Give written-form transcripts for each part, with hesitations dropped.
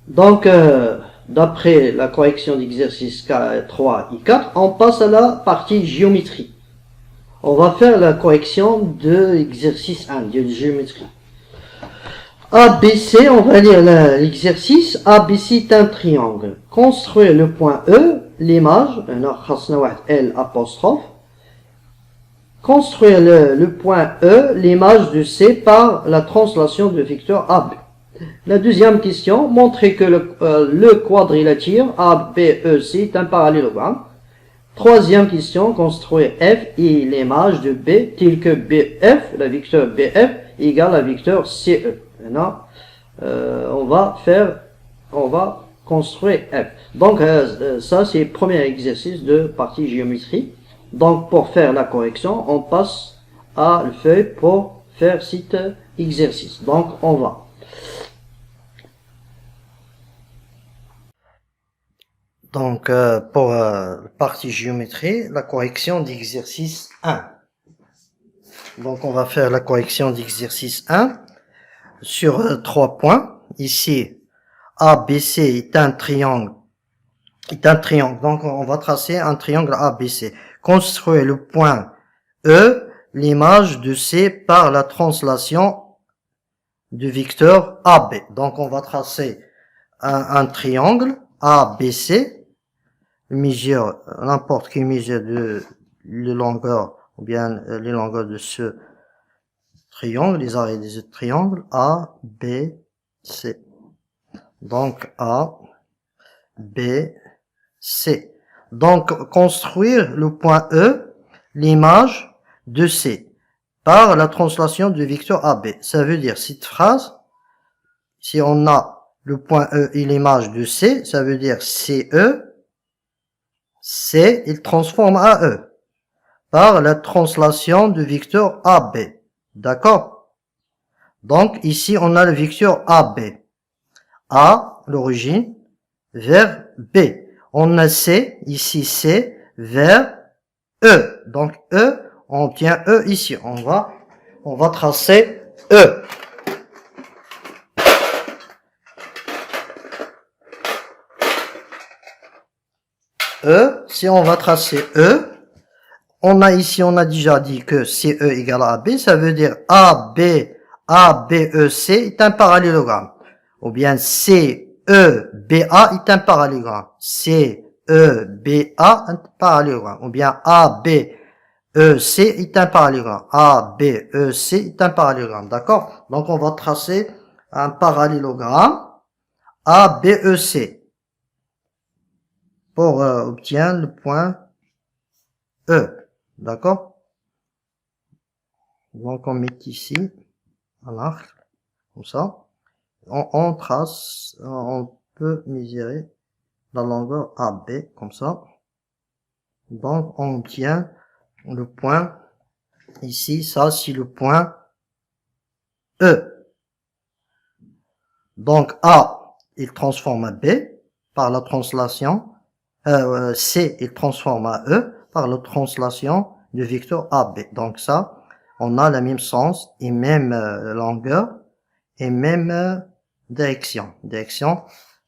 Donc, d'après la correction d'exercice 3 et 4, on passe à la partie géométrie. On va faire la correction de l'exercice 1, de géométrie. ABC, on va lire l'exercice. ABC est un triangle. Construire le point E, l'image, L apostrophe. Construire le point E, l'image de C par la translation de vecteur AB. La deuxième question, montrer que le quadrilatère ABEC est un parallélogramme. Troisième question, construire F et l'image de B, tel que BF, la vecteur BF, égale la vecteur CE. Maintenant, on va construire F. Donc, ça, c'est le premier exercice de partie géométrie. Donc, pour faire la correction, on passe à la feuille pour faire cet exercice. Donc, on va. Donc, pour partie géométrie, la correction d'exercice 1. Donc, on va faire la correction d'exercice 1 sur 3 points. Ici, ABC est un triangle. Donc, on va tracer un triangle ABC. Construire le point E, l'image de C par la translation du vecteur AB. Donc, on va tracer un triangle ABC. Mesure, n'importe quelle mesure de longueur, ou bien les longueurs de ce triangle, les arrêts de ce triangle, A, B, C. Donc, A, B, C. Donc, construire le point E, l'image de C, par la translation du vecteur AB. Ça veut dire, cette phrase, si on a le point E et l'image de C, ça veut dire CE, C, il transforme à E par la translation du vecteur AB. D'accord? Donc, ici, on a le vecteur AB. A, l'origine, vers B. On a C, ici C, vers E. Donc, E, on obtient E ici. On va tracer E. E, si on va tracer E, on a déjà dit que CE égale à AB, ça veut dire ABEC est un parallélogramme. Ou bien CEBA est un parallélogramme. CEBA un parallélogramme. Ou bien ABEC est un parallélogramme. ABEC est un parallélogramme. D'accord? Donc on va tracer un parallélogramme ABEC pour obtenir le point E. D'accord? Donc, on met ici un arc, comme ça. On trace, on peut mesurer la longueur AB, comme ça. Donc, on obtient le point, ici, ça, c'est le point E. Donc, A, il transforme à B par la translation. C, il transforme à E par la translation du vecteur AB. Donc ça, on a la même sens et même longueur et même direction.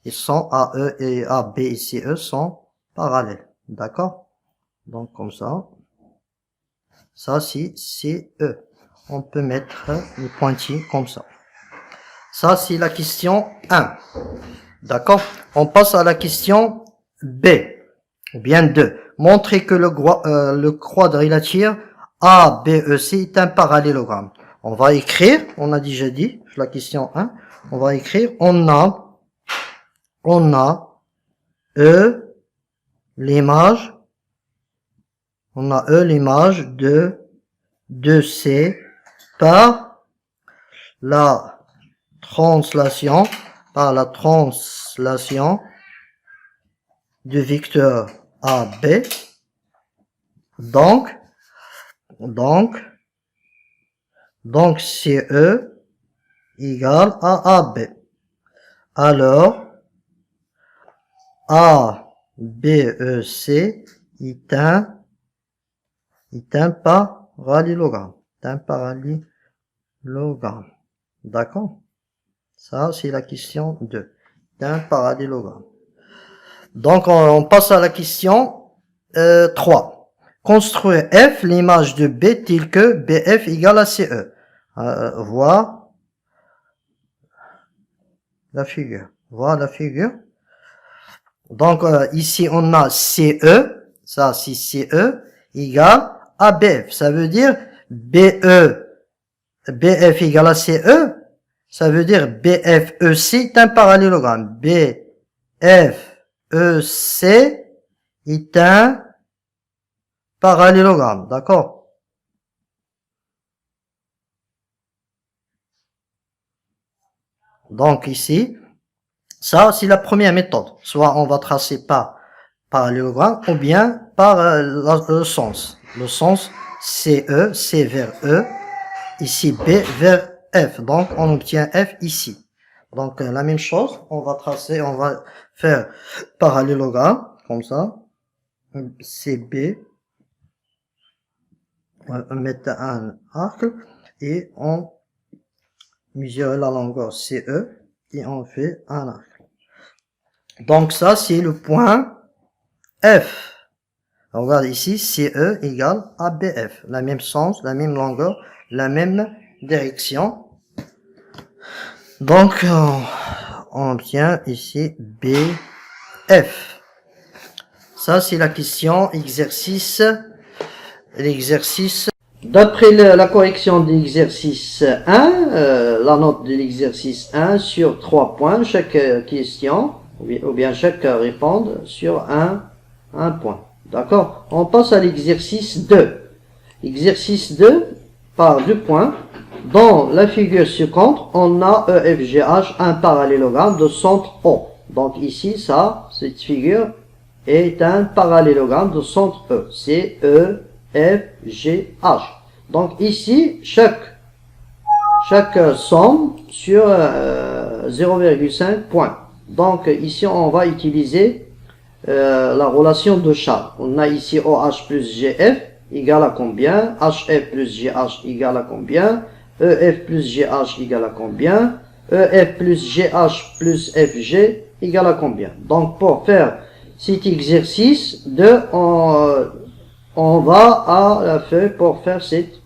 Ils sont AE et AB et CE sont parallèles. D'accord? Donc comme ça. Ça, c'est CE. On peut mettre le pointillé comme ça. Ça, c'est la question 1. D'accord? On passe à la question B, ou bien 2. Montrer que le quadrilatère ABEC est un parallélogramme. On va écrire, on a déjà dit, la question 1, on va écrire, on a E, l'image, de C par la translation, du vecteur AB. Donc CE égale à AB. Alors, ABEC est un parallélogramme. D'accord? Ça, c'est la question 2. d'un parallélogramme. Donc, on passe à la question 3. Construire F l'image de B telle que BF égale à CE. Voir la figure. Voir la figure. Donc, ici, on a CE. Ça, c'est CE égale à BF. Ça veut dire BF égale à CE. Ça veut dire BFEC est un parallélogramme. BFEC est un parallélogramme. D'accord? Donc ici, ça c'est la première méthode. Soit on va tracer par parallélogramme ou bien par le sens. Le sens CE, C vers E. Ici B vers F. Donc on obtient F ici. Donc la même chose, on va tracer, on va faire parallélogramme, comme ça. CB. On met un arc et on mesure la longueur CE et on fait un arc. Donc ça c'est le point F. Regarde ici, CE égale à BF. La même sens, la même longueur, la même direction. Donc on obtient ici BF. Ça c'est la question exercice. L'exercice. D'après la correction de l'exercice 1, la note de l'exercice 1 sur 3 points, chaque question, ou bien chaque répondre sur un point. D'accord? On passe à l'exercice 2. Exercice 2, par 2 points. Dans la figure suivante, on a EFGH, un parallélogramme de centre O. Donc ici, ça, cette figure est un parallélogramme de centre E. C'est E, F, G, H. Donc ici, chaque somme sur 0,5 points. Donc ici, on va utiliser la relation de Charles. On a ici OH plus GF égale à combien? HF plus GH égale à combien? EF plus GH égale à combien? EF plus GH plus FG égale à combien? Donc pour faire cet exercice on va à la feuille pour faire cet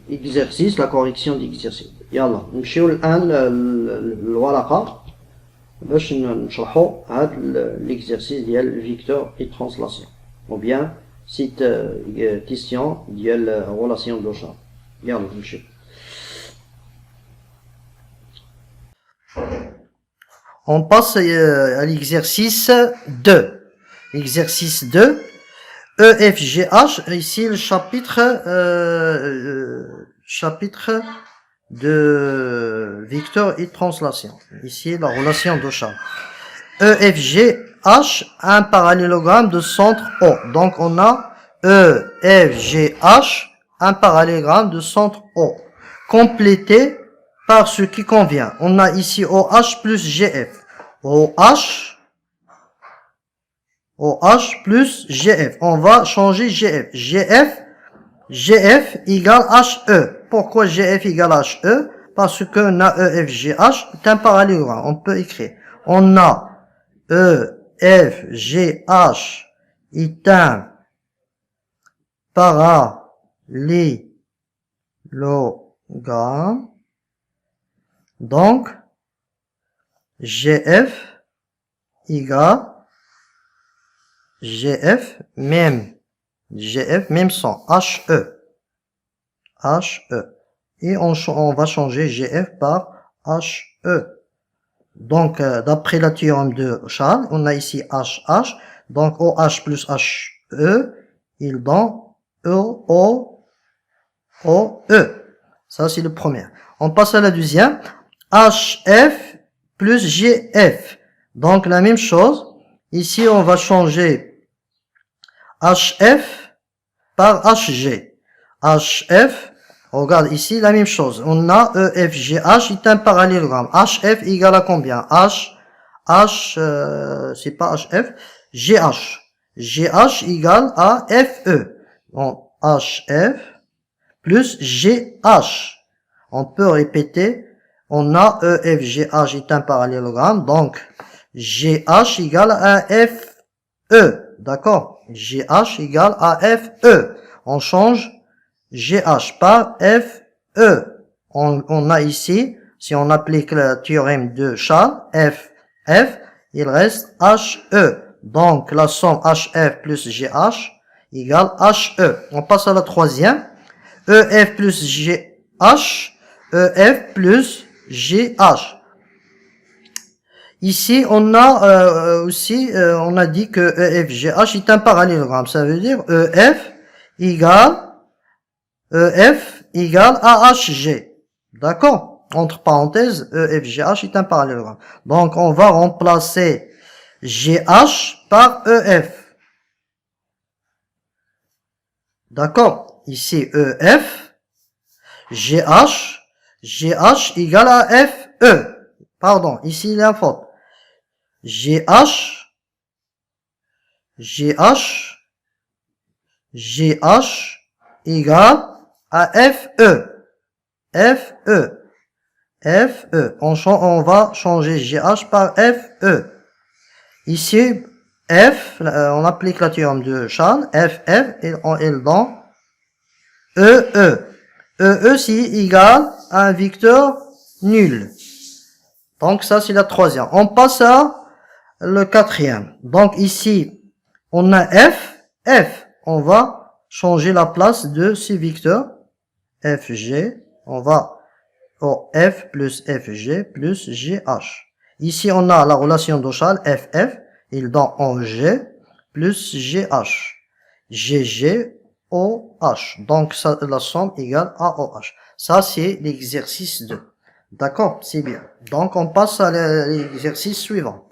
exercice, la correction d'exercice. يلا نمشيو الآن الورقة باش نشرحوا هذا l'exercice ديال vecteur et translation ou bien cette question ديال relation de Charles. يلا نمشيو. On passe à l'exercice 2. Exercice 2. EFGH, ici le chapitre de vecteur et translation. Ici la relation de Charles. EFGH, un parallélogramme de centre O. Donc on a EFGH, un parallélogramme de centre O. Complété par ce qui convient. On a ici OH plus GF. OH plus GF. On va changer GF. GF égale HE. Pourquoi GF égale HE? Parce qu'on a EFGH est un parallélogramme. On peut écrire. On a EFGH est un parallélogramme. Donc, GF égale GF même son HE. Et on va changer GF par HE. Donc, d'après la théorème de Charles, on a ici HH. Donc, OH plus HE, il donne OE. Ça, c'est le premier. On passe à la deuxième. HF plus GF. Donc, la même chose. Ici, on va changer HF par HG. HF, regarde ici, la même chose. On a EFGH est un parallélogramme. HF égale à combien? C'est pas HF, GH. GH égale à FE. Donc, HF plus GH. On peut répéter on a EFGH est un parallélogramme, donc GH égale à FE, d'accord? GH égale à FE. On change GH par FE. On a ici, si on applique le théorème de Charles, F, il reste HE. Donc, la somme HF plus GH égale HE. On passe à la troisième. EF plus GH, EF plus GH. Ici, on a aussi, on a dit que EFGH est un parallélogramme. Ça veut dire EF égale à HG. D'accord? Entre parenthèses, EFGH est un parallélogramme. Donc, on va remplacer GH par EF. D'accord? Ici, EF, GH égale à FE. Pardon, ici il y a une faute. GH égale à FE. On va changer GH par FE. Ici, F, on applique la théorème de Charles, FF, et il donne EE. EE, c'est égal à un vecteur nul. Donc, ça, c'est la troisième. On passe à le quatrième. Donc, ici, on a F. On va changer la place de ce vecteur. FG. On va au F plus FG plus GH. Ici, on a la relation d'Ochal, FF. Il donne OG plus GH. GG, OH. Donc, ça, la somme égale à OH. Ça, c'est l'exercice 2. D'accord, c'est bien. Donc, on passe à l'exercice suivant.